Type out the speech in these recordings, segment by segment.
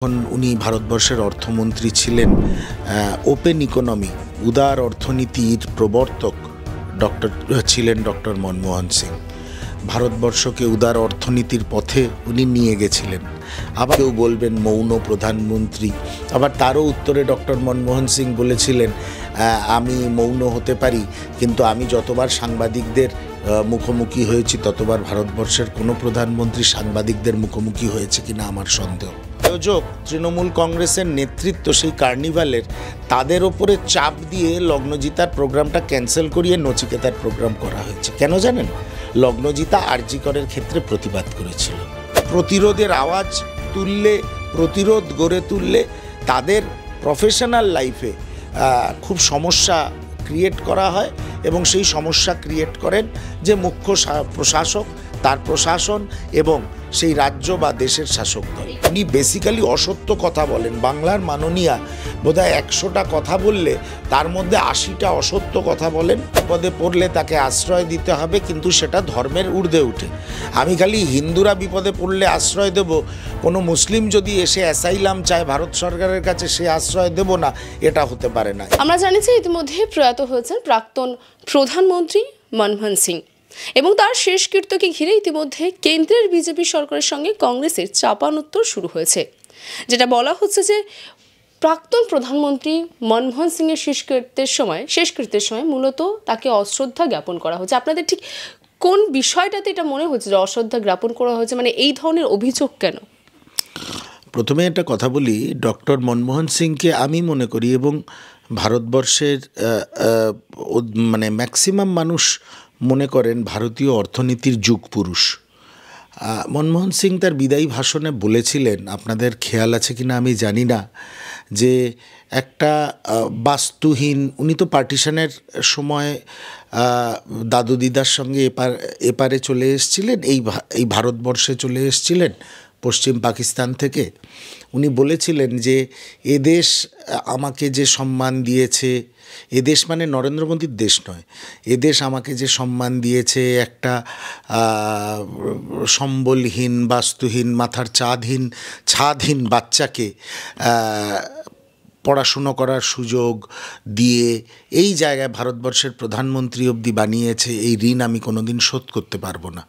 যখন উনি ভারতবর্ষের অর্থমন্ত্রী ছিলেন, ওপেন ইকোনমি উদার অর্থনীতির প্রবর্তক ছিলেন ডক্টর মনমোহন সিং। ভারতবর্ষকে উদার অর্থনীতির পথে উনি নিয়ে গেছিলেন। আবার কেউ বলবেন মৌন প্রধানমন্ত্রী, আবার তারও উত্তরে ডক্টর মনমোহন সিং বলেছিলেন আমি মৌন হতে পারি, কিন্তু আমি যতবার সাংবাদিকদের মুখোমুখি হয়েছি ততবার ভারতবর্ষের কোনো প্রধানমন্ত্রী সাংবাদিকদের মুখোমুখি হয়েছে কিনা আমার সন্দেহ। আয়োজক তৃণমূল কংগ্রেসের নেতৃত্ব সেই কার্নিভালের, তাদের ওপরে চাপ দিয়ে লগ্নজিতার প্রোগ্রামটা ক্যান্সেল করিয়ে নচিকেতার প্রোগ্রাম করা হয়েছে। কেন জানেন? লগ্নজিতা আরজি করের ক্ষেত্রে প্রতিবাদ করেছিল। প্রতিরোধের আওয়াজ তুললে, প্রতিরোধ গড়ে তুললে তাদের প্রফেশনাল লাইফে খুব সমস্যা ক্রিয়েট করা হয়, এবং সেই সমস্যা ক্রিয়েট করেন যে মুখ্য প্রশাসক, তার প্রশাসন এবং সেই রাজ্য বা দেশের শাসক দল। উনি বেসিক্যালি অসত্য কথা বলেন। বাংলার মাননীয়া বোধহয় 100টা কথা বললে তার মধ্যে 80টা অসত্য কথা বলেন। বিপদে পড়লে তাকে আশ্রয় দিতে হবে, কিন্তু সেটা ধর্মের ঊর্ধ্বে উঠে। আমি খালি হিন্দুরা বিপদে পড়লে আশ্রয় দেব, কোনো মুসলিম যদি এসে অ্যাসাইলাম চায় ভারত সরকারের কাছে, সে আশ্রয় দেব না, এটা হতে পারে না। আমরা জানি যে ইতিমধ্যে প্রয়াত হয়েছেন প্রাক্তন প্রধানমন্ত্রী মনমোহন সিং, এবং তার শেষকৃত্যকে ঘিরে ইতিমধ্যে কেন্দ্রের বিজেপি সরকারের সঙ্গে কংগ্রেসের চাপানোত্তর শুরু হয়েছে, যেটা বলা হচ্ছে যে প্রাক্তন প্রধানমন্ত্রী মনমোহন সিংয়ের শেষকৃত্যের সময় মূলত তাকে অশ্রদ্ধা জ্ঞাপন করা হচ্ছে। আপনাদের ঠিক কোন বিষয়টাতে এটা মনে হচ্ছে যে অশ্রদ্ধা জ্ঞাপন করা হয়েছে, মানে এই ধরনের অভিযোগ কেন? প্রথমে একটা কথা বলি, ডক্টর মনমোহন সিংকে আমি মনে করি, এবং ভারতবর্ষের মানে ম্যাক্সিমাম মানুষ মনে করেন ভারতীয় অর্থনীতির যুগ পুরুষ। মনমোহন সিং তার বিদায়ী ভাষণে বলেছিলেন, আপনাদের খেয়াল আছে কিনা আমি জানি না, যে একটা বাস্তুহীন, উনি তো পার্টিশনের সময় দাদু দিদার সঙ্গে এপারে চলে এসেছিলেন, এই ভারতবর্ষে চলে এসেছিলেন পশ্চিম পাকিস্তান থেকে। উনি বলেছিলেন যে এদেশ আমাকে যে সম্মান দিয়েছে, এদেশ মানে নরেন্দ্র মোদীর দেশ নয়, এদেশ আমাকে যে সম্মান দিয়েছে একটা সম্বলহীন, বাস্তুহীন, মাথার ছাদহীন বাচ্চাকে পড়াশুনো করার সুযোগ দিয়ে এই জায়গায় ভারতবর্ষের প্রধানমন্ত্রী অবধি বানিয়েছে, এই ঋণ আমি কোনোদিন শোধ করতে পারবো না।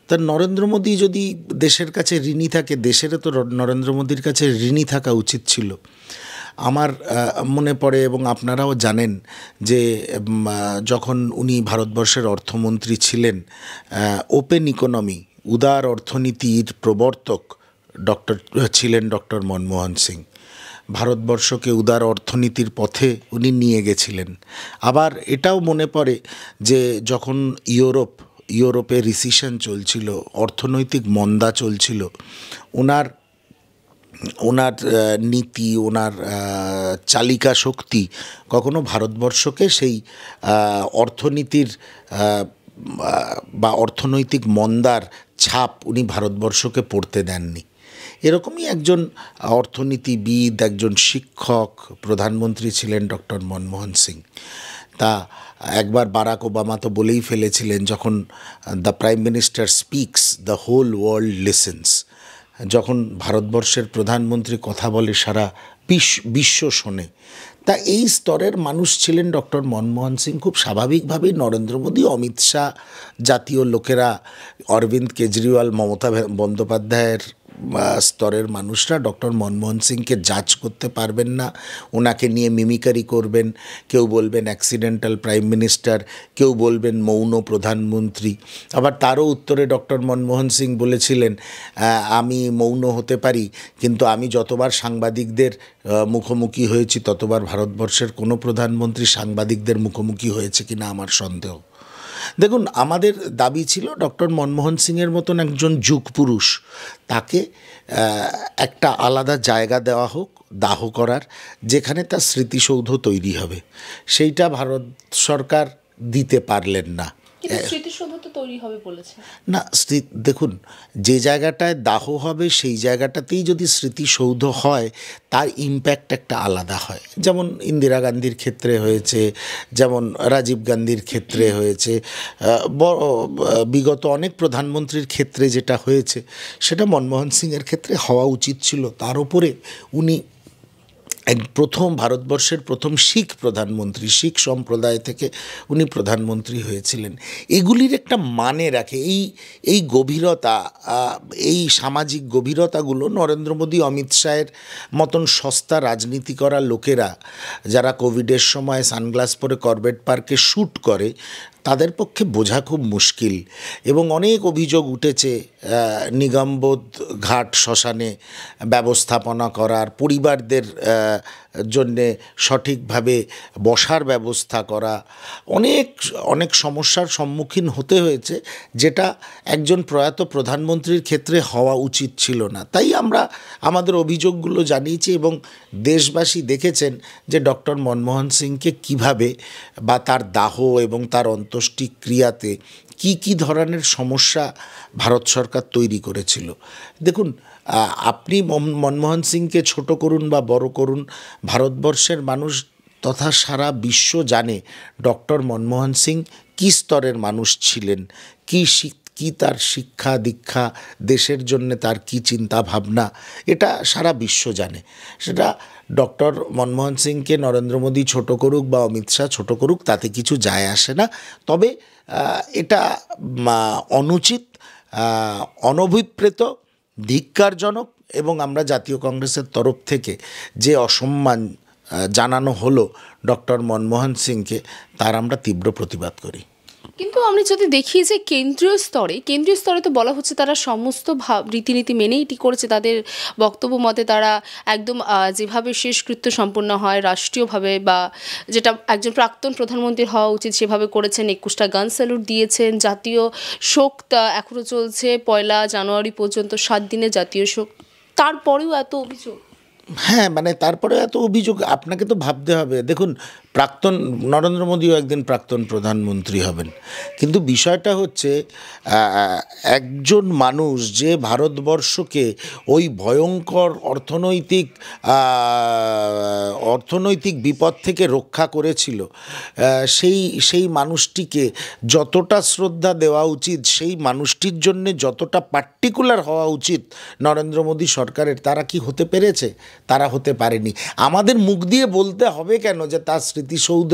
তা নরেন্দ্র মোদী যদি দেশের কাছে ঋণী থাকে, দেশেরও তো নরেন্দ্র মোদীর কাছে ঋণী থাকা উচিত ছিল। আমার মনে পড়ে, এবং আপনারাও জানেন, যে যখন উনি ভারতবর্ষের অর্থমন্ত্রী ছিলেন, ওপেন ইকোনমি উদার অর্থনীতির প্রবর্তক ছিলেন ডক্টর মনমোহন সিং। ভারতবর্ষকে উদার অর্থনীতির পথে উনি নিয়ে গেছিলেন। আবার এটাও মনে পড়ে যে যখন ইউরোপে রিসিশন চলছিল, অর্থনৈতিক মন্দা চলছিল, ওনার নীতি, ওনার চালিকা শক্তি কখনো ভারতবর্ষকে সেই অর্থনীতির বা অর্থনৈতিক মন্দার ছাপ উনি ভারতবর্ষকে পড়তে দেননি। এরকমই একজন অর্থনীতিবিদ, একজন শিক্ষক প্রধানমন্ত্রী ছিলেন ডক্টর মনমোহন সিং। তা একবার বারাক ওবামা তো বলেই ফেলেছিলেন, যখন the prime minister speaks the whole world listens. যখন ভারতবর্ষের প্রধানমন্ত্রী কথা বলে সারা বিশ্ব শোনে। তা এই স্তরের মানুষ ছিলেন ডক্টর মনমোহন সিং। খুব স্বাভাবিকভাবেই নরেন্দ্র মোদী, অমিত শাহ জাতীয় লোকেরা, অরবিন্দ কেজরিওয়াল, মমতা বন্দ্যোপাধ্যায়ের স্তরের মানুষরা ডক্টর মনমোহন সিংকে জাজ করতে পারবেন না, ওনাকে নিয়ে মিমিকারি করবেন। কেউ বলবেন অ্যাক্সিডেন্টাল প্রাইম মিনিস্টার, কেউ বলবেন মৌন প্রধানমন্ত্রী। আবার তারও উত্তরে ডক্টর মনমোহন সিং বলেছিলেন আমি মৌন হতে পারি, কিন্তু আমি যতবার সাংবাদিকদের মুখোমুখি হয়েছি ততবার ভারতবর্ষের কোনো প্রধানমন্ত্রী সাংবাদিকদের মুখোমুখি হয়েছে কিনা আমার সন্দেহ। দেখুন, আমাদের দাবি ছিল ডক্টর মনমোহন সিংয়ের মতন একজন যুগ পুরুষ, তাকে একটা আলাদা জায়গা দেওয়া হোক দাহ করার, যেখানে তার স্মৃতিসৌধ তৈরি হবে। সেইটা ভারত সরকার দিতে পারলেন না। কিন্তু স্মৃতিসৌধ তো তৈরি হবে বলেছে। না, দেখুন, যে জায়গাটায় দাহ হবে সেই জায়গাটাতেই যদি স্মৃতিসৌধ হয় তার ইম্প্যাক্ট একটা আলাদা হয়। যেমন ইন্দিরা গান্ধীর ক্ষেত্রে হয়েছে, যেমন রাজীব গান্ধীর ক্ষেত্রে হয়েছে, বিগত অনেক প্রধানমন্ত্রীর ক্ষেত্রে যেটা হয়েছে সেটা মনমোহন সিংয়ের ক্ষেত্রে হওয়া উচিত ছিল। তার উপরে উনি ভারতবর্ষের প্রথম শিখ প্রধানমন্ত্রী, শিখ সম্প্রদায় থেকে উনি প্রধানমন্ত্রী হয়েছিলেন। এগুলির একটা মানে রাখে এই গভীরতা, এই সামাজিক গভীরতাগুলো নরেন্দ্র মোদী, অমিত শাহের মতন সস্তা রাজনীতি করা লোকেরা যারা কোভিডের সময় সানগ্লাস পরে করবেট পার্কে শ্যুট করে তাদের পক্ষে বোঝা খুব মুশকিল। এবং অনেক অভিযোগ উঠেছে নিগমবোধ ঘাট শ্মশানে ব্যবস্থাপনা করার, পরিবারদের জন্যে সঠিকভাবে বসার ব্যবস্থা করা, অনেক সমস্যার সম্মুখীন হতে হয়েছে, যেটা একজন প্রয়াত প্রধানমন্ত্রীর ক্ষেত্রে হওয়া উচিত ছিল না। তাই আমরা আমাদের অভিযোগগুলো জানিয়েছি এবং দেশবাসী দেখেছেন যে ডক্টর মনমোহন সিংকে কীভাবে বা তার দাহ এবং তার অন্ত্যেষ্টিক্রিয়াতে কি ধরনের সমস্যা ভারত সরকার তৈরি করেছিল। দেখুন, আপনি মনমোহন সিংকে ছোট করুন বা বড় করুন, ভারতবর্ষের মানুষ তথা সারা বিশ্ব জানে ডক্টর মনমোহন সিং কী স্তরের মানুষ ছিলেন, কি তার শিক্ষা দীক্ষা, দেশের জন্যে তার কি চিন্তা ভাবনা, এটা সারা বিশ্ব জানে। সেটা ডক্টর মনমোহন সিংকে নরেন্দ্র মোদী ছোট করুক বা অমিত শাহ ছোট করুক, তাতে কিছু যায় আসে না। তবে এটা অনুচিত, অনভিপ্রেত, ধিক্কারজনক এবং আমরা জাতীয় কংগ্রেসের তরফ থেকে যে অসম্মান জানানো হলো ডক্টর মনমোহন সিংকে, তার আমরা তীব্র প্রতিবাদ করি। কিন্তু আমরা যদি দেখি যে কেন্দ্রীয় স্তরে তো বলা হচ্ছে তারা সমস্ত রীতিনীতি মেনেই এটি করেছে। তাদের বক্তব্য মতে তারা একদম যেভাবে শেষকৃত্য সম্পন্ন হয় রাষ্ট্রীয়ভাবে, বা যেটা একজন প্রাক্তন প্রধানমন্ত্রীর হওয়া উচিত সেভাবে করেছেন। 21টা গান স্যালুট দিয়েছেন। জাতীয় শোক এখনও চলছে, 1 জানুয়ারি পর্যন্ত 7 দিনের জাতীয় শোক। তারপরেও এত অভিযোগ। হ্যাঁ, তারপরে এত অভিযোগ, আপনাকে তো ভাবতে হবে। দেখুন, নরেন্দ্র মোদীও একদিন প্রাক্তন প্রধানমন্ত্রী হবেন, কিন্তু বিষয়টা হচ্ছে একজন মানুষ যে ভারতবর্ষকে ওই ভয়ঙ্কর অর্থনৈতিক বিপদ থেকে রক্ষা করেছিল, সেই মানুষটিকে যতটা শ্রদ্ধা দেওয়া উচিত, সেই মানুষটির জন্যে যতটা পার্টিকুলার হওয়া উচিত নরেন্দ্র মোদী সরকারের, তারা কি হতে পেরেছে? তারা হতে পারেনি। আমাদের মুখ দিয়ে বলতে হবে কেন যে তার স্মৃতিসৌধ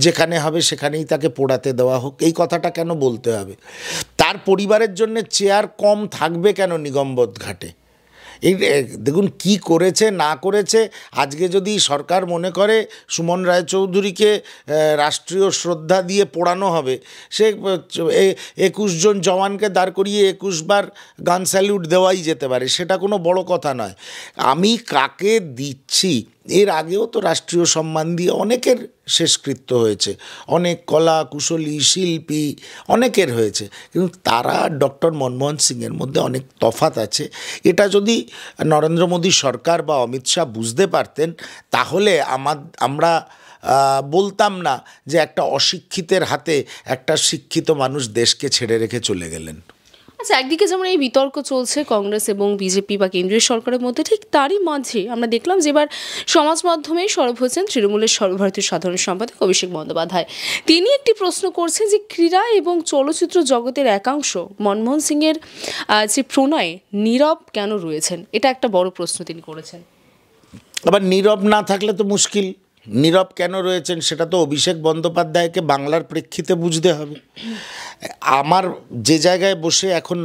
যেখানে হবে সেখানেই তাকে পোড়াতে দেওয়া হোক? এই কথাটা কেন বলতে হবে? তার পরিবারের জন্য চেয়ার কম থাকবে কেন নিগমবোধ ঘাটে? এই দেখুন কি করেছে না করেছে। আজকে যদি সরকার মনে করে সুমন রায়চৌধুরীকে রাষ্ট্রীয় শ্রদ্ধা দিয়ে পোড়ানো হবে, সে 21 জন জওয়ানকে দাঁড় করিয়ে 21 বার গান স্যালিউট দেওয়াই যেতে পারে, সেটা কোনো বড় কথা নয়। আমি কাকে দিচ্ছি, এর আগেও তো রাষ্ট্রীয় সম্মান দিয়ে অনেকের শেষকৃত্য হয়েছে, অনেক কলা কুশলী শিল্পী অনেকের হয়েছে, কিন্তু তারা ডক্টর মনমোহন সিংয়ের মধ্যে অনেক তফাৎ আছে। এটা যদি নরেন্দ্র মোদী সরকার বা অমিত শাহ বুঝতে পারতেন, তাহলে আমরা বলতাম না যে একটা অশিক্ষিতের হাতে একটা শিক্ষিত মানুষ দেশকে ছেড়ে রেখে চলে গেলেন। আচ্ছা, একদিকে যেমন এই বিতর্ক চলছে কংগ্রেস এবং বিজেপি বা কেন্দ্রীয় সরকারের মধ্যে, ঠিক তারই মাঝে আমরা দেখলাম যে এবার সমাজ মাধ্যমে সরব হয়েছেন তৃণমূলের সর্বভারতীয় সাধারণ সম্পাদক অভিষেক বন্দ্যোপাধ্যায়। তিনি একটি প্রশ্ন করছেন যে ক্রীড়া এবং চলচ্চিত্র জগতের একাংশ মনমোহন সিংয়ের যে প্রণয়ে নীরব কেন রয়েছেন, এটা একটা বড় প্রশ্ন তিনি করেছেন। আবার নীরব না থাকলে তো মুশকিল। নীরব কেন রয়েছেন সেটা তো অভিষেক বন্দ্যোপাধ্যায়কে বাংলার প্রেক্ষিতে বুঝতে হবে। আমার যে জায়গায় বসে এখন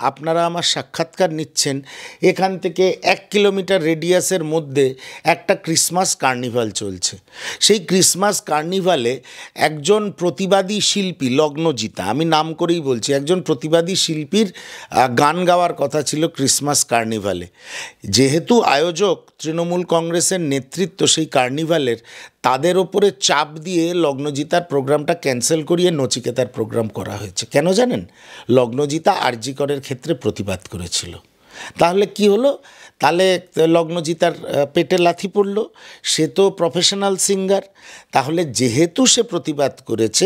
আপনারা আমার সাক্ষাৎকার নিচ্ছেন, এখান থেকে 1 কিলোমিটার রেডিয়াসের মধ্যে একটা ক্রিসমাস কার্নিভাল চলছে। সেই ক্রিসমাস কার্নিভালে একজন প্রতিবাদী শিল্পী, লগ্নজিতা, আমি নাম করেই বলছি, একজন প্রতিবাদী শিল্পীর গান গাওয়ার কথা ছিল ক্রিসমাস কার্নিভালে। যেহেতু আয়োজক তৃণমূল কংগ্রেসের নেতৃত্ব সেই কার্নিভালের, তাদের ওপরে চাপ দিয়ে লগ্নজিতার প্রোগ্রামটা ক্যান্সেল করিয়ে নচিকেতার প্রোগ্রাম করা হয়েছে। কেন জানেন? লগ্নজিতা আরজি করের ক্ষেত্রে প্রতিবাদ করেছিল। তাহলে কি হলো? তাহলে লগ্নজিতার পেটে লাথি পড়ল। সে তো প্রফেশনাল সিঙ্গার, তাহলে যেহেতু সে প্রতিবাদ করেছে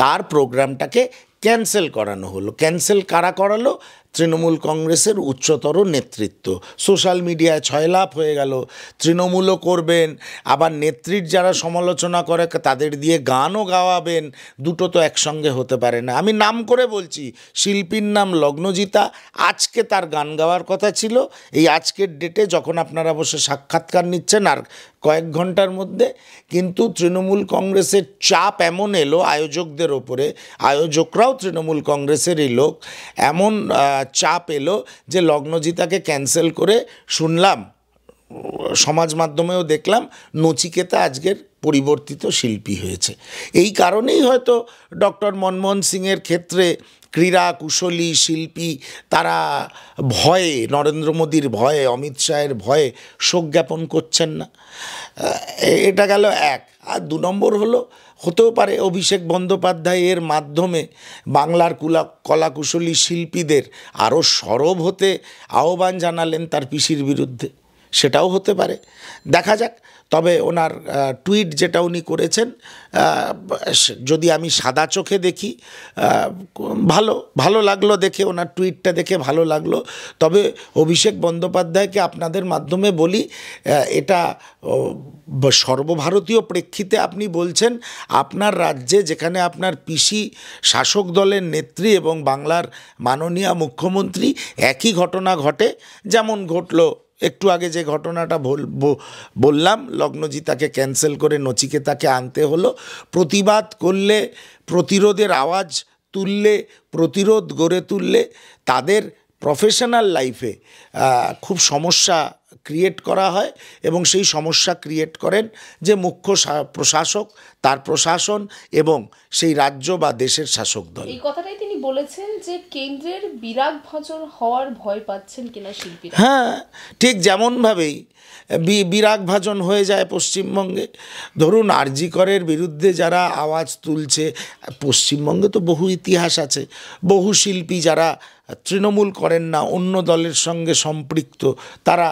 তার প্রোগ্রামটাকে ক্যান্সেল করানো হলো। ক্যান্সেল কারা করালো? তৃণমূল কংগ্রেসের উচ্চতর নেতৃত্ব। সোশ্যাল মিডিয়ায় ছয়লাপ হয়ে গেল, তৃণমূলও করবেন, আবার নেত্রীর যারা সমালোচনা করে তাদের দিয়ে গানও গাওয়াবেন। দুটো তো একসঙ্গে হতে পারে না। আমি নাম করে বলছি, শিল্পীর নাম লগ্নজিতা। আজকে তার গান গাওয়ার কথা ছিল, এই আজকের ডেটে যখন আপনারা বসে সাক্ষাৎকার নিচ্ছেন আর কয়েক ঘন্টার মধ্যে, কিন্তু তৃণমূল কংগ্রেসের চাপ এমন এলো আয়োজকদের ওপরে, আয়োজকরাও তৃণমূল কংগ্রেসেরই লোক, এমন চাপ এলো যে লগ্নজিতাকে ক্যান্সেল করে শুনলাম, সমাজ মাধ্যমেও দেখলাম, নচিকেতা আজকের পরিবর্তিত শিল্পী হয়েছে। এই কারণেই হয়তো ডক্টর মনমোহন সিংয়ের ক্ষেত্রে ক্রীড়া কুশলী শিল্পী তারা ভয়ে, নরেন্দ্র মোদীর ভয়ে, অমিত শাহের ভয়ে শোক জ্ঞাপন করছেন না। এটা গেল এক। আর 2 নম্বর হলো, হতেও পারে অভিষেক বন্দ্যোপাধ্যায়ের মাধ্যমে বাংলার কলাকুশলী শিল্পীদের আরও সরব হতে আহ্বান জানালেন তার পিসির বিরুদ্ধে, সেটাও হতে পারে, দেখা যাক। তবে ওনার টুইট যেটা উনি করেছেন, যদি আমি সাদা চোখে দেখি, ভালো লাগলো দেখে, ওনার টুইটটা দেখে ভালো লাগলো। তবে অভিষেক বন্দ্যোপাধ্যায়কে আপনাদের মাধ্যমে বলি, এটা সর্বভারতীয় প্রেক্ষিতে আপনি বলছেন, আপনার রাজ্যে যেখানে আপনার পিসি শাসক দলের নেত্রী এবং বাংলার মাননীয় মুখ্যমন্ত্রী, একই ঘটনা ঘটে, যেমন ঘটলো একটু আগে যে ঘটনাটা বললাম, লগ্নজিতাকে ক্যান্সেল করে নচিকেতাকে আনতে হলো। প্রতিবাদ করলে, প্রতিরোধের আওয়াজ তুললে, প্রতিরোধ গড়ে তুললে তাদের প্রফেশনাল লাইফে খুব সমস্যা ক্রিয়েট করা হয়, এবং সেই সমস্যা ক্রিয়েট করেন যে মুখ্য প্রশাসক, তার প্রশাসন এবং সেই রাজ্য বা দেশের শাসক দল। এই কথাটাই তিনি বলেছেন যে কেন্দ্রের বিরাগ ভাজন হওয়ার ভয় পাচ্ছেন কিনা শিল্পীরা। হ্যাঁ, ঠিক যেমনভাবেই বিরাগ ভাজন হয়ে যায় পশ্চিমবঙ্গে। ধরুন আরজি করের বিরুদ্ধে যারা আওয়াজ তুলছে, পশ্চিমবঙ্গে তো বহু ইতিহাস আছে, বহু শিল্পী যারা তৃণমূল করেন না, অন্য দলের সঙ্গে সম্পৃক্ত, তারা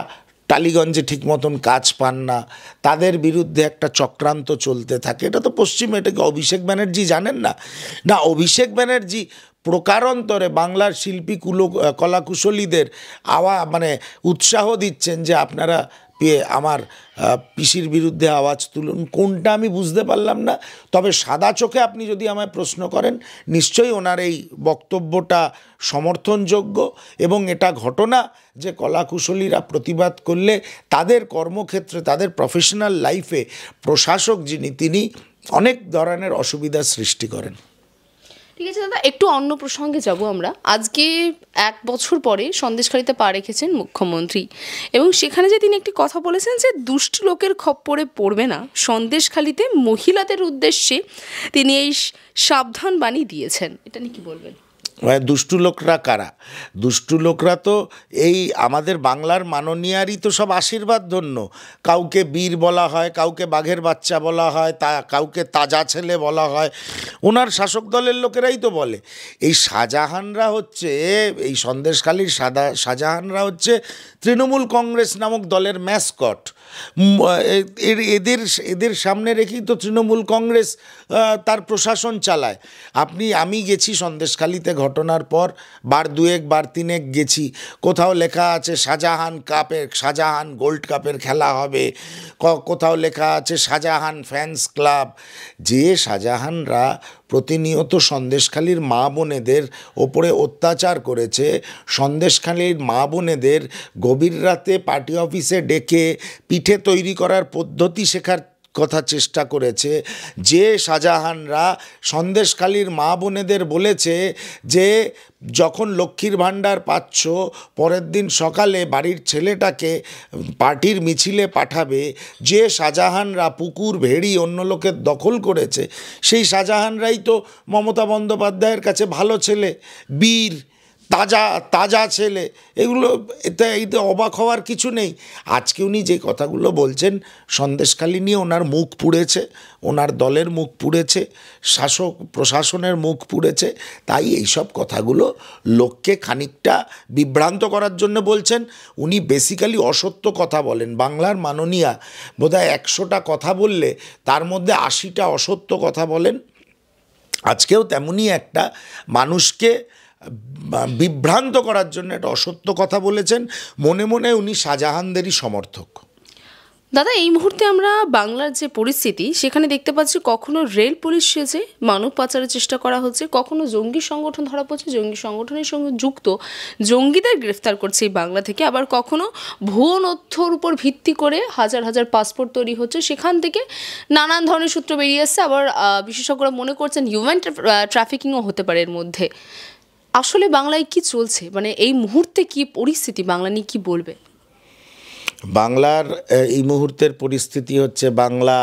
টালিগঞ্জে ঠিক মতন কাজ পান না, তাদের বিরুদ্ধে একটা চক্রান্ত চলতে থাকে। এটা তো পশ্চিমে, এটাকে অভিষেক ব্যানার্জি জানেন না? না, অভিষেক ব্যানার্জি প্রকারান্তরে বাংলার শিল্পী কলাকুশলীদের উৎসাহ দিচ্ছেন যে আপনারা আমার পিসির বিরুদ্ধে আওয়াজ তুলুন। কোনটা আমি বুঝতে পারলাম না। তবে সাদা চোখে আপনি যদি আমায় প্রশ্ন করেন, নিশ্চয়ই ওনার এই বক্তব্যটা সমর্থনযোগ্য, এবং এটা ঘটনা যে কলাকুশলীরা প্রতিবাদ করলে তাদের কর্মক্ষেত্রে, তাদের প্রফেশনাল লাইফে প্রশাসক যিনি, তিনি অনেক ধরনের অসুবিধার সৃষ্টি করেন। ঠিক আছে দাদা, একটু অন্য প্রসঙ্গে যাব আমরা। আজকে 1 বছর পরে সন্দেশখালিতে পা রেখেছেন মুখ্যমন্ত্রী, এবং সেখানে যে তিনি একটি কথা বলেছেন যে দুষ্ট লোকের খপ্পরে পড়বে না। সন্দেশখালিতে মহিলাদের উদ্দেশ্যে তিনি এই সাবধান বাণী দিয়েছেন, এটা নিয়ে কি বলবেন? দুষ্টু লোকরা কারা? দুষ্টু লোকরা তো এই আমাদের বাংলার মাননীয়ারই তো সব আশীর্বাদ ধন্য। কাউকে বীর বলা হয়, কাউকে বাঘের বাচ্চা বলা হয়, কাউকে তাজা ছেলে বলা হয়, ওনার শাসক দলের লোকেরাই তো বলে। এই শাহজাহানরা হচ্ছে, এই সন্দেশখালীর শাহজাহানরা হচ্ছে তৃণমূল কংগ্রেস নামক দলের ম্যাসকট। এদের সামনে রেখেই তো তৃণমূল কংগ্রেস তার প্রশাসন চালায়। আমি গেছি সন্দেশখালীতে ঘটনার পর, বার 2 বার 3 গেছি, কোথাও লেখা আছে শাহজাহান গোল্ড কাপের খেলা হবে, কোথাও লেখা আছে শাহজাহান ফ্যান্স ক্লাব। যে শাহজাহানরা প্রতিনিয়ত সন্দেশখালীর মা বোনেদের ওপরে অত্যাচার করেছে, সন্দেশখালীর মা বোনেদের গভীর রাতে পার্টি অফিসে ডেকে পিঠে তৈরি করার পদ্ধতি শেখার কথা চেষ্টা করেছে, যে শাহজাহানরা সন্দেশখালীর মা বোনেদের বলেছে যে যখন লক্ষ্মীর ভাণ্ডার পাচ্ছ, পরের দিন সকালে বাড়ির ছেলেটাকে পার্টির মিছিলে পাঠাবে, যে শাহজাহানরা পুকুর ভেড়ি অন্য লোকের দখল করেছে, সেই শাহজাহানরাই তো মমতা বন্দ্যোপাধ্যায়ের কাছে ভালো ছেলে, বীর, তাজা ছেলে। এতে অবাক হওয়ার কিছু নেই। আজকে উনি যে কথাগুলো বলছেন, সন্দেশখালী নিয়ে ওনার মুখ পুড়েছে, ওনার দলের মুখ পুড়েছে, শাসক প্রশাসনের মুখ পুড়েছে। তাই এইসব কথাগুলো লোককে খানিকটা বিভ্রান্ত করার জন্য বলছেন। উনি বেসিক্যালি অসত্য কথা বলেন। বাংলার মাননীয়া বোধহয় 100টা কথা বললে তার মধ্যে 80টা অসত্য কথা বলেন। আজকেও তেমনই একটা মানুষকে বিভ্রান্ত করার জন্য একটা অসত্য কথা বলেছেন। মনে মনে উনি শাহজাহানদেরই সমর্থক। দাদা, এই মুহূর্তে আমরা বাংলার যে পরিস্থিতি সেখানে দেখতে পাচ্ছি কখনো রেল পুলিশ সেজে মানব পাচারের চেষ্টা করা হচ্ছে, কখনো জঙ্গি সংগঠন ধরা পড়ছে, জঙ্গি সংগঠনের সঙ্গে যুক্ত জঙ্গিদের গ্রেফতার করছে এই বাংলা থেকে, আবার কখনো ভুয়ো তথ্যর উপর ভিত্তি করে হাজার হাজার পাসপোর্ট তৈরি হচ্ছে, সেখান থেকে নানান ধরনের সূত্র বেরিয়ে আসছে। আবার বিশেষজ্ঞরা মনে করছেন হিউম্যান ট্রাফিকিংও হতে পারে এর মধ্যে। আসলে বাংলায় কি চলছে, মানে এই মুহূর্তে কি পরিস্থিতি, বাংলা নিয়ে কি বলবে? বাংলার এই মুহূর্তের পরিস্থিতি হচ্ছে, বাংলা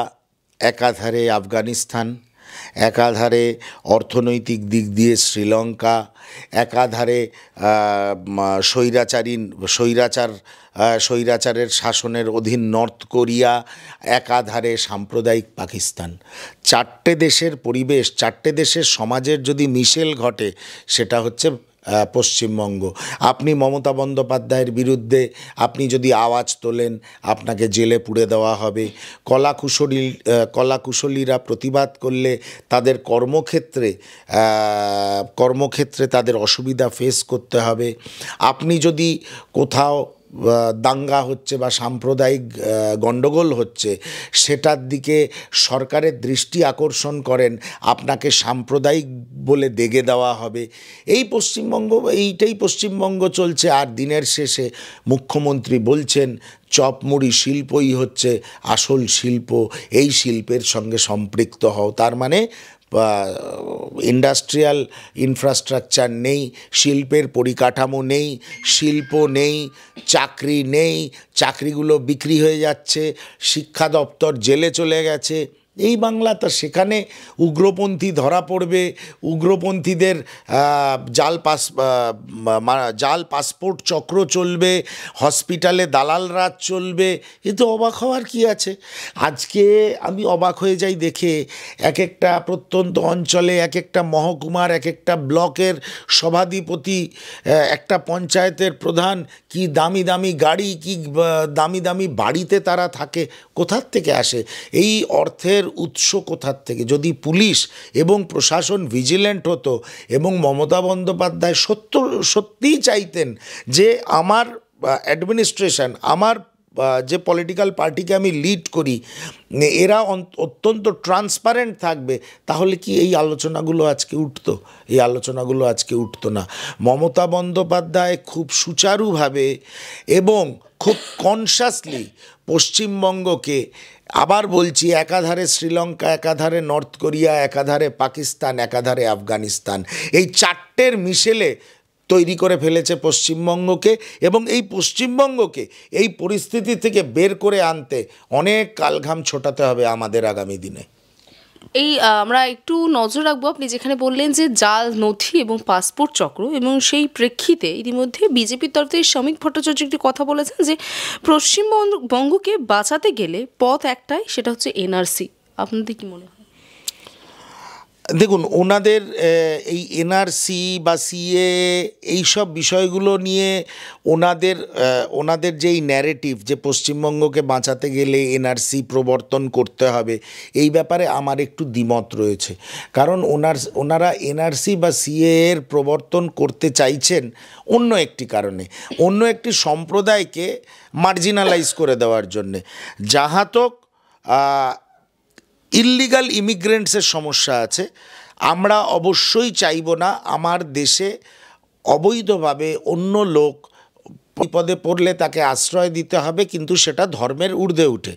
একাধারে আফগানিস্তান, একাধারে অর্থনৈতিক দিক দিয়ে শ্রীলঙ্কা, একাধারে স্বৈরাচারের শাসনের অধীন নর্থ কোরিয়া, একাধারে সাম্প্রদায়িক পাকিস্তান। চারটে দেশের পরিবেশ, চারটে দেশের সমাজের যদি মিশেল ঘটে, সেটা হচ্ছে পশ্চিমবঙ্গ। আপনি মমতা বন্দ্যোপাধ্যায়ের বিরুদ্ধে আপনি যদি আওয়াজ তোলেন, আপনাকে জেলে পুরে দেওয়া হবে। কলাকুশলীরা প্রতিবাদ করলে তাদের কর্মক্ষেত্রে তাদের অসুবিধা ফেস করতে হবে। আপনি যদি কোথাও দাঙ্গা হচ্ছে বা সাম্প্রদায়িক গণ্ডগোল হচ্ছে, সেটার দিকে সরকারের দৃষ্টি আকর্ষণ করেন, আপনাকে সাম্প্রদায়িক বলে দেগে দেওয়া হবে। এইটাই পশ্চিমবঙ্গ চলছে। আর দিনের শেষে মুখ্যমন্ত্রী বলছেন চপমুড়ি শিল্পই হচ্ছে আসল শিল্প, এই শিল্পের সঙ্গে সম্পৃক্ত হও। তার মানে ইন্ডাস্ট্রিয়াল ইনফ্রাস্ট্রাকচার নেই, শিল্পের পরিকাঠামো নেই, শিল্প নেই, চাকরি নেই, চাকরিগুলো বিক্রি হয়ে যাচ্ছে, শিক্ষা দপ্তর জেলে চলে গেছে। এই বাংলা, তা সেখানে উগ্রপন্থী ধরা পড়বে, উগ্রপন্থীদের জাল পাসপোর্ট চক্র চলবে, হসপিটালে দালাল রাজ চলবে। এ তো অবাক হওয়ার কি আছে? আজকে আমি অবাক হয়ে যাই দেখে, এক একটা প্রত্যন্ত অঞ্চলে, এক একটা মহকুমার, এক একটা ব্লকের সভাধিপতি, একটা পঞ্চায়েতের প্রধান, কি দামি দামি গাড়ি, কি দামি দামি বাড়িতে তারা থাকে। কোথার থেকে আসে এই অর্থের উৎস? কোথার থেকে? যদি পুলিশ এবং প্রশাসন ভিজিল্যান্ট হতো এবং মমতা বন্দ্যোপাধ্যায় সত্যিই চাইতেন যে আমার অ্যাডমিনিস্ট্রেশন, আমার যে পলিটিক্যাল পার্টিকে আমি লিড করি, এরা অত্যন্ত ট্রান্সপারেন্ট থাকবে, তাহলে কি এই আলোচনাগুলো আজকে উঠতো? এই আলোচনাগুলো আজকে উঠতো না। মমতা বন্দ্যোপাধ্যায় খুব সুচারুভাবে এবং খুব কনসাসলি পশ্চিমবঙ্গকে, আবার বলছি, একাধারে শ্রীলঙ্কা, একাধারে নর্থ কোরিয়া, একাধারে পাকিস্তান, একাধারে আফগানিস্তান, এই চারটের মিশেলে তৈরি করে ফেলেছে পশ্চিমবঙ্গকে। এবং এই পশ্চিমবঙ্গকে এই পরিস্থিতি থেকে বের করে আনতে অনেক কালঘাম ছোটাতে হবে আমাদের আগামী দিনে। এই আমরা একটু নজর রাখবো, আপনি যেখানে বললেন যে জাল নথি এবং পাসপোর্ট চক্র, এবং সেই প্রেক্ষিতে ইতিমধ্যে বিজেপির তরফ থেকে শ্রমিক ভট্টাচার্য একটি কথা বলেছেন যে পশ্চিমবঙ্গকে বাঁচাতে গেলে পথ একটাই, সেটা হচ্ছে এনআরসি। আপনাদের কি মনে হয়? দেখুন, ওনাদের এই এনআরসি বা সিএ এইসব বিষয়গুলো নিয়ে ওনাদের যেই ন্যারেটিভ, যে পশ্চিমবঙ্গকে বাঁচাতে গেলে এনআরসি প্রবর্তন করতে হবে, এই ব্যাপারে আমার একটু দ্বিমত রয়েছে। কারণ ওনারা এনআরসি বা সিএ এর প্রবর্তন করতে চাইছেন অন্য একটি কারণে, অন্য একটি সম্প্রদায়কে মার্জিনালাইজ করে দেওয়ার জন্যে। যাহাতক ইললিগাল ইমিগ্রেন্টসের সমস্যা আছে, আমরা অবশ্যই চাইব না আমার দেশে অবৈধভাবে অন্য লোক বিপদে পড়লে তাকে আশ্রয় দিতে হবে, কিন্তু সেটা ধর্মের ঊর্ধ্বে উঠে।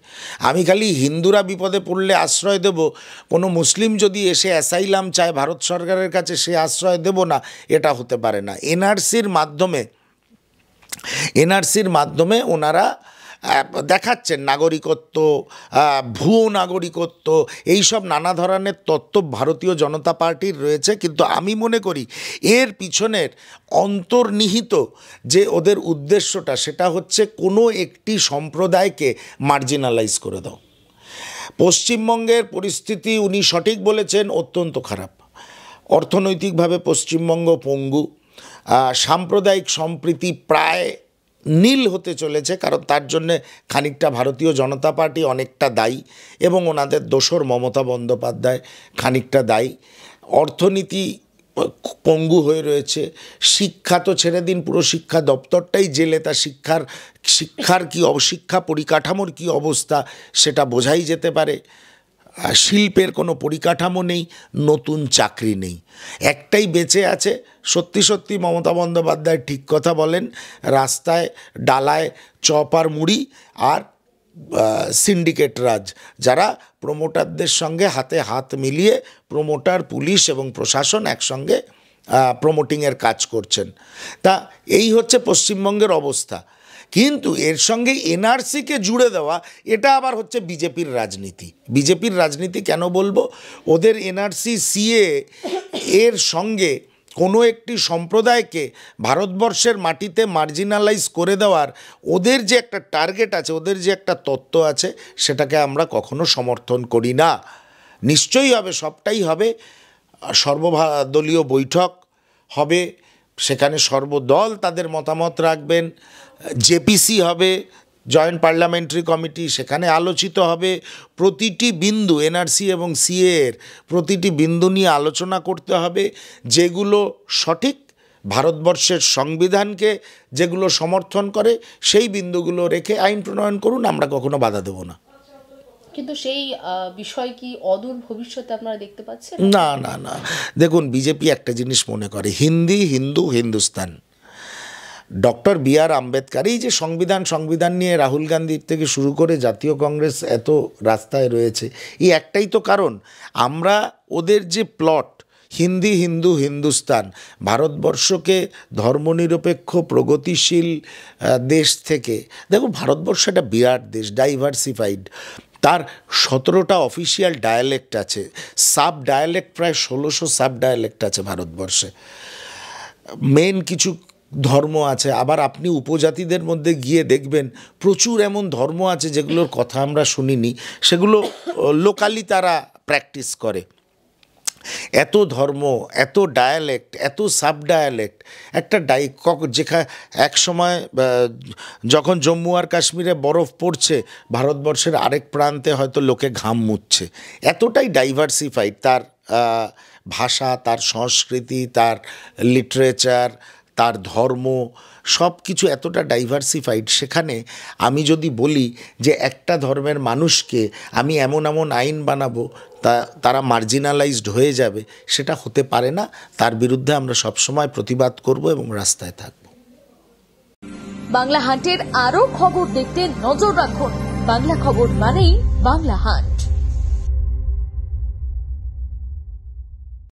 আমি খালি হিন্দুরা বিপদে পড়লে আশ্রয় দেব, কোনো মুসলিম যদি এসে অ্যাসাইলাম চায় ভারত সরকারের কাছে, সে আশ্রয় দেব না, এটা হতে পারে না। এনআরসির মাধ্যমে ওনারা দেখাচ্ছেন নাগরিকত্ব, ভুয়ো নাগরিকত্ব, এইসব নানা ধরনের তত্ত্ব ভারতীয় জনতা পার্টির রয়েছে। কিন্তু আমি মনে করি এর পিছনের অন্তর্নিহিত যে ওদের উদ্দেশ্যটা, সেটা হচ্ছে কোনো একটি সম্প্রদায়কে মার্জিনালাইজ করে দাও। পশ্চিমবঙ্গের পরিস্থিতি, উনি সঠিক বলেছেন, অত্যন্ত খারাপ। অর্থনৈতিকভাবে পশ্চিমবঙ্গ পঙ্গু, সাম্প্রদায়িক সম্প্রীতি প্রায় নীল হতে চলেছে। কারণ তার জন্যে খানিকটা ভারতীয় জনতা পার্টি অনেকটা দায়ী, এবং ওনাদের দোসর মমতা বন্দ্যোপাধ্যায় খানিকটা দায়ী। অর্থনীতি পঙ্গু হয়ে রয়েছে, শিক্ষা তো ছেড়ে দিন, পুরো শিক্ষা দপ্তরটাই জেলে, তা শিক্ষার কি শিক্ষা পরিকাঠামোর কি অবস্থা সেটা বোঝাই যেতে পারে। শিল্পের কোনো পরিকাঠামো নেই, নতুন চাকরি নেই, একটাই বেঁচে আছে। সত্যি সত্যি মমতা বন্দ্যোপাধ্যায় ঠিক কথা বলেন, রাস্তায় ডালায় চপ আর মুড়ি আর সিন্ডিকেট রাজ, যারা প্রমোটারদের সঙ্গে হাতে হাত মিলিয়ে প্রমোটার, পুলিশ এবং প্রশাসন একসঙ্গে প্রমোটিংয়ের কাজ করছেন। তা এই হচ্ছে পশ্চিমবঙ্গের অবস্থা। কিন্তু এর সঙ্গে এনআরসিকে জুড়ে দেওয়া, এটা আবার হচ্ছে বিজেপির রাজনীতি। বিজেপির রাজনীতি কেন বলবো, ওদের এনআরসি সিএ এর সঙ্গে কোনো একটি সম্প্রদায়কে ভারতবর্ষের মাটিতে মার্জিনালাইজ করে দেওয়ার ওদের যে একটা টার্গেট আছে, ওদের যে একটা তত্ত্ব আছে, সেটাকে আমরা কখনো সমর্থন করি না। নিশ্চয়ই হবে, সবটাই হবে। সর্বদলীয় বৈঠক হবে, সেখানে সর্বদল তাদের মতামত রাখবেন, জেপিসি হবে, জয়েন্ট পার্লামেন্টারি কমিটি, সেখানে আলোচিত হবে প্রতিটি বিন্দু, এনআরসি এবং সিএর প্রতিটি বিন্দু নিয়ে আলোচনা করতে হবে। যেগুলো সঠিক, ভারতবর্ষের সংবিধানকে যেগুলো সমর্থন করে, সেই বিন্দুগুলো রেখে আইন প্রণয়ন করুন, আমরা কখনো বাধা দেব না। কিন্তু সেই বিষয় কি অদূর ভবিষ্যতে আপনারা দেখতে পাচ্ছেন? না না না, দেখুন, বিজেপি একটা জিনিস মনে করে, হিন্দি, হিন্দু, হিন্দুস্তান। ডক্টর বি আর আম্বেদকর, এই যে সংবিধান নিয়ে রাহুল গান্ধীর থেকে শুরু করে জাতীয় কংগ্রেস এত রাস্তায় রয়েছে, এই একটাই তো কারণ, আমরা ওদের যে প্লট হিন্দি, হিন্দু, হিন্দুস্তান, ভারতবর্ষকে ধর্মনিরপেক্ষ প্রগতিশীল দেশ থেকে, দেখো ভারতবর্ষ একটা বিরাট দেশ, ডাইভার্সিফাইড, তার 17টা অফিসিয়াল ডায়ালেক্ট আছে, সাব ডায়ালেক্ট প্রায় 1600 সাব ডায়ালেক্ট আছে ভারতবর্ষে, মেন কিছু ধর্ম আছে। আবার আপনি উপজাতিদের মধ্যে গিয়ে দেখবেন প্রচুর এমন ধর্ম আছে যেগুলোর কথা আমরা শুনিনি, সেগুলো লোকালি তারা প্র্যাকটিস করে। এত ধর্ম, এত ডায়ালেক্ট, এত সাব ডায়ালেক্ট, একটা যেখানে এক সময় যখন জম্মু আর কাশ্মীরে বরফ পড়ছে, ভারতবর্ষের আরেক প্রান্তে হয়তো লোকে ঘাম মুছছে। এতটাই ডাইভার্সিফাইড তার ভাষা, তার সংস্কৃতি, তার লিটারেচার, তার ধর্ম, সব কিছু এতটা ডাইভার্সিফাইড। সেখানে আমি যদি বলি যে একটা ধর্মের মানুষকে আমি এমন এমন আইন বানাবো তারা মার্জিনালাইজড হয়ে যাবে, সেটা হতে পারে না। তার বিরুদ্ধে আমরা সবসময় প্রতিবাদ করব এবং রাস্তায় থাকব। বাংলা হান্টের আরও খবর দেখতে নজর রাখুন। বাংলা খবর মানেই বাংলা হান্ট।